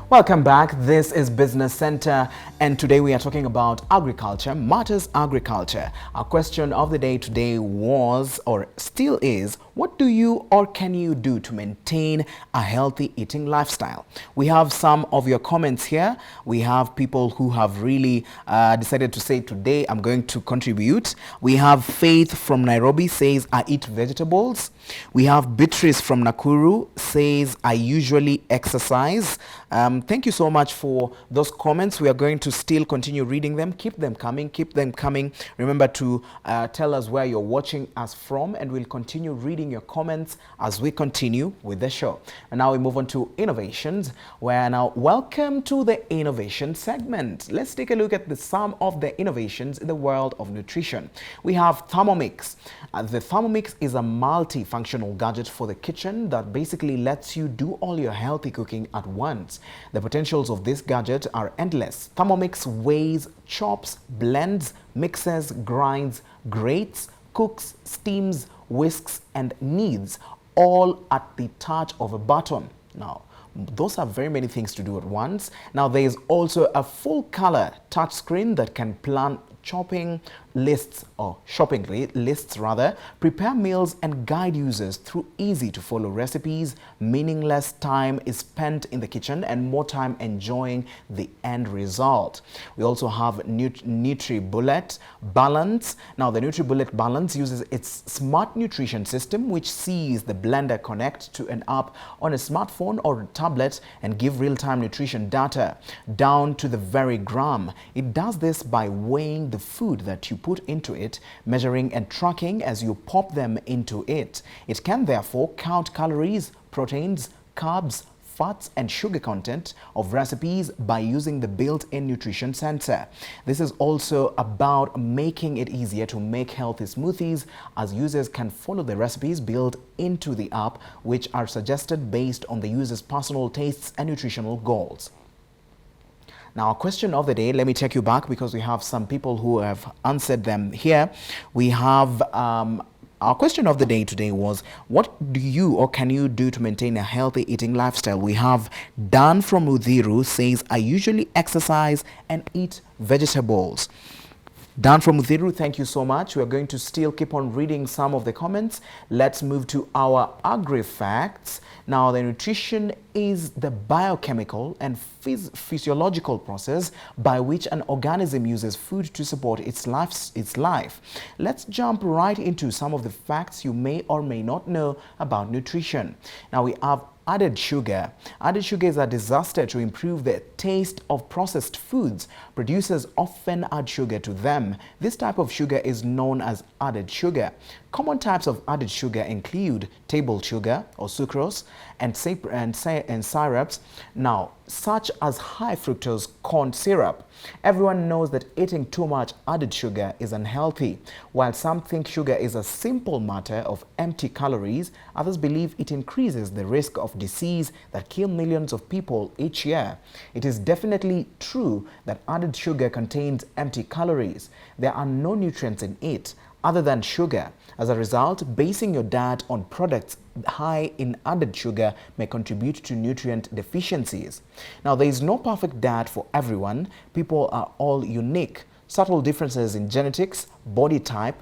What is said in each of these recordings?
Welcome back. This is Business Center, and today we are talking about agriculture, matters agriculture. Our question of the day today was, or still is, what do you or can you do to maintain a healthy eating lifestyle? We have some of your comments here. We have people who have really decided to say, today I'm going to contribute. We have Faith from Nairobi says, I eat vegetables. We have Beatrice from Nakuru says, I usually exercise. Thank you so much for those comments. We are going to still continue reading them. Keep them coming. Keep them coming. Remember to tell us where you're watching us from, and we'll continue reading your comments as we continue with the show. And now we move on to innovations, where now welcome to the innovation segment. Let's take a look at some of the innovations in the world of nutrition. We have Thermomix. The Thermomix is a multi-functional gadget for the kitchen that basically lets you do all your healthy cooking at once. The potentials of this gadget are endless. Thermomix weighs, chops, blends, mixes, grinds, grates, cooks, steams, whisks, and kneads, all at the touch of a button. Now, those are very many things to do at once. Now, there is also a full color touchscreen that can plan shopping lists, prepare meals and guide users through easy to follow recipes. Meaningless time is spent in the kitchen and more time enjoying the end result. We also have NutriBullet Balance. Now, the NutriBullet Balance uses its smart nutrition system, which sees the blender connect to an app on a smartphone or a tablet and give real-time nutrition data down to the very gram. It does this by weighing the food that you put into it, measuring and tracking as you pop them into it. It can therefore count calories, proteins, carbs, fats and sugar content of recipes by using the built-in nutrition sensor. This is also about making it easier to make healthy smoothies, as users can follow the recipes built into the app, which are suggested based on the user's personal tastes and nutritional goals. Now, our question of the day, let me take you back because we have some people who have answered them here. We have our question of the day today was, what do you or can you do to maintain a healthy eating lifestyle? We have Dan from Udhiru says, I usually exercise and eat vegetables. Dan from Udhiru, thank you so much. We are going to still keep on reading some of the comments. Let's move to our agrifacts. Now, the nutrition is the biochemical and physiological process by which an organism uses food to support its life. Let's jump right into some of the facts you may or may not know about nutrition. Now, we have added sugar. Added sugar is a disaster to improve the taste of processed foods. Producers often add sugar to them. This type of sugar is known as added sugar. Common types of added sugar include table sugar or sucrose and syrups, now such as high fructose corn syrup. Everyone knows that eating too much added sugar is unhealthy. While some think sugar is a simple matter of empty calories, others believe it increases the risk of disease that kill millions of people each year. It is definitely true that added sugar contains empty calories. There are no nutrients in it other than sugar. As a result, basing your diet on products high in added sugar may contribute to nutrient deficiencies. Now, there is no perfect diet for everyone. People are all unique. Subtle differences in genetics, body type,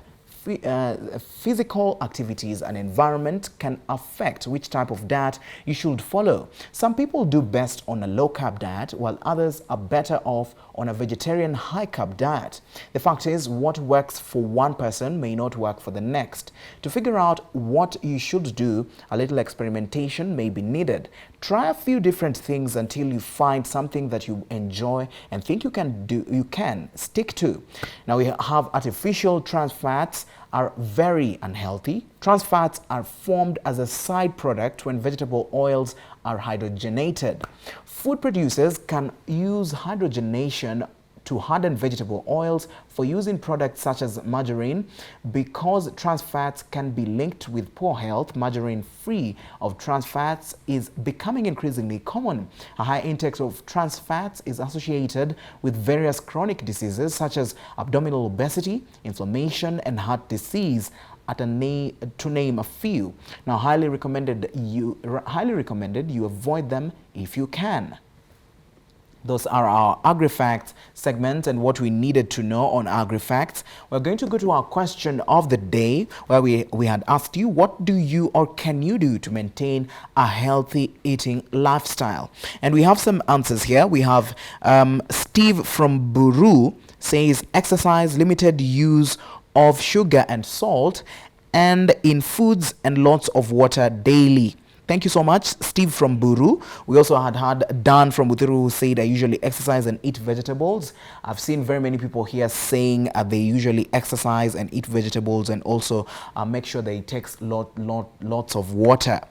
physical activities and environment can affect which type of diet you should follow. Some people do best on a low-carb diet, while others are better off on a vegetarian high-carb diet. The fact is, what works for one person may not work for the next. To figure out what you should do, a little experimentation may be needed. Try a few different things until you find something that you enjoy and think you can stick to. Now, we have artificial trans fats are very unhealthy. Trans fats are formed as a side product when vegetable oils are hydrogenated. Food producers can use hydrogenation to harden vegetable oils for use in products such as margarine. Because trans fats can be linked with poor health, margarine free of trans fats is becoming increasingly common. A high intake of trans fats is associated with various chronic diseases such as abdominal obesity, inflammation, and heart disease, to name a few. Now, highly recommended you avoid them if you can. Those are our AgriFacts segment and what we needed to know on AgriFacts. We're going to go to our question of the day, where we had asked you, what do you or can you do to maintain a healthy eating lifestyle? And we have some answers here. We have Steve from Buru says exercise, limited use of sugar and salt, and in foods, and lots of water daily. Thank you so much, Steve from Buru. We also had Dan from Buthiru who said, I usually exercise and eat vegetables. I've seen very many people here saying they usually exercise and eat vegetables, and also make sure they take lots of water.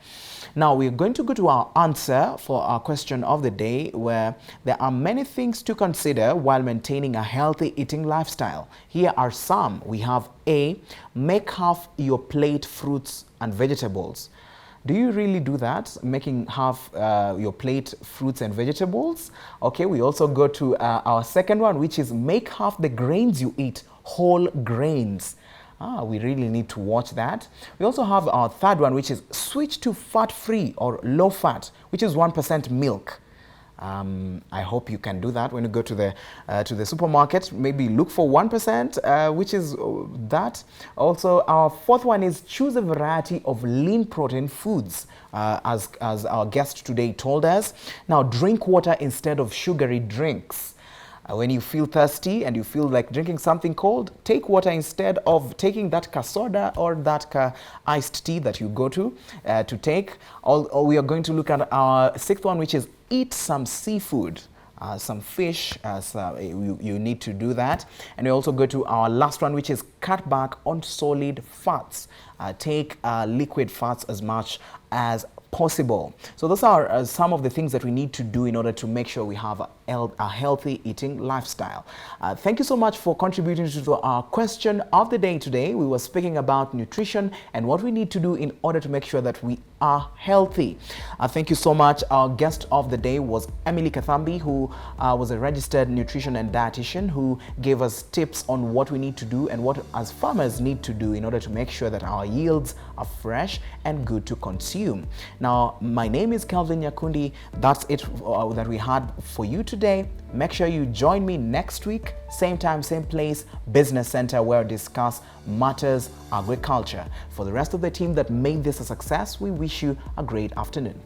Now we're going to go to our answer for our question of the day, where there are many things to consider while maintaining a healthy eating lifestyle. Here are some. We have A, make half your plate fruits and vegetables. Do you really do that, making half your plate fruits and vegetables? Okay, we also go to our second one, which is make half the grains you eat whole grains. We really need to watch that. We also have our third one, which is switch to fat-free or low-fat, which is 1% milk. I hope you can do that when you go to the supermarket. Maybe look for 1%, which is that. Also, our fourth one is choose a variety of lean protein foods, as our guest today told us. Now, drink water instead of sugary drinks. When you feel thirsty and you feel like drinking something cold, take water instead of taking that soda or that iced tea that you go to take. We are going to look at our sixth one, which is eat some seafood. Some fish, you need to do that. And we also go to our last one, which is cut back on solid fats. Take liquid fats as much as possible. So those are some of the things that we need to do in order to make sure we have a healthy eating lifestyle. Thank you so much for contributing to our question of the day today. We were speaking about nutrition and what we need to do in order to make sure that we are healthy. Thank you so much. Our guest of the day was Emily Kathambi, who was a registered nutrition and dietitian, who gave us tips on what we need to do and what as farmers need to do in order to make sure that our yields are fresh and good to consume. Now, my name is Calvin Nyakundi. That's it that we had for you today. Make sure you join me next week, same time, same place, Business Center, where I discuss matters agriculture. For the rest of the team that made this a success, we wish you a great afternoon.